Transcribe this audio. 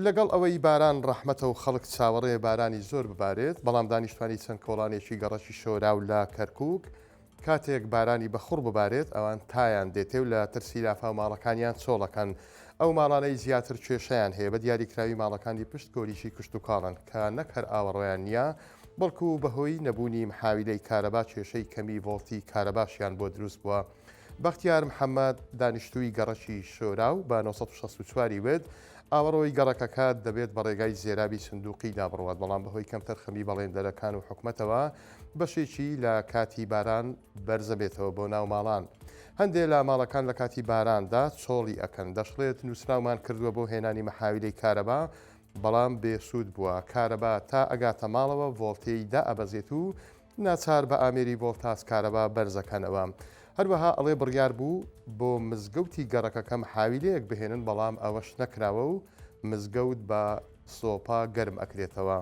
لەگەڵ ئەوەی باران ڕەحمەتە و خەڵک چاوەڕێ بارانی زۆر ببارێت، بەڵام دانیشتوانی چەند کۆڵانێکی گەڕەکی شۆرا و لە کەرکووک کاتێک بارانی بەخوڕ ببارێت ئەوان تایان دێتێ و لە ترسی لافا و ماڵەکانیان چۆڵەکەن. ئەو ماڵانەی زیاتر کێشەیان هەیە بە دیاریکراوی ماڵەکانی پشت گۆریشی کشت و کاڵن کە نەک هەر ئاوەڕۆیان نییە، بەڵکو بەهۆی نەبوونی محاویلەی کارەبا کێشەی کەمی ڤۆڵتی کارەباشیان بۆ دروست بووە. بەختیار محەممەد دانیشتووی گەڕەکی شۆرا و بە 1964 وێت ئاوەڕۆی گەڕەکەکە دەبێت بە ڕێگای زێرابی سندوقی دابڕوات، بەڵام بەهۆی کەمتەر خەمی بەڵێندەرەکان و حکومەتەوە بەشێکی لە کاتی باران بەرزە بێتەوە بۆ ناو ماڵان. هەندێک لە ماڵەکان لە کاتی باراندا چۆڵی ئەکەن. دەشڵێت نووسراومان کردووە بۆ هێنانی مەحاویلەی کارەبا، بەڵام بێسوود بووە. کارەبا تا ئەگاتە ماڵەوە ڤۆڵتەی دائەبەزێت و ناچار بە ئامێری ڤۆڵتاس کارەبا بەرزەکەنەوە. هەروەها ئەڵێ بڕیار بوو بۆ مزگەوتی گەڕەکەکە محاویلەیەک بهێنن، بەڵام ئەوەش نەکراوە و مزگەوت بە سۆپا گەرم ئەکرێتەوە.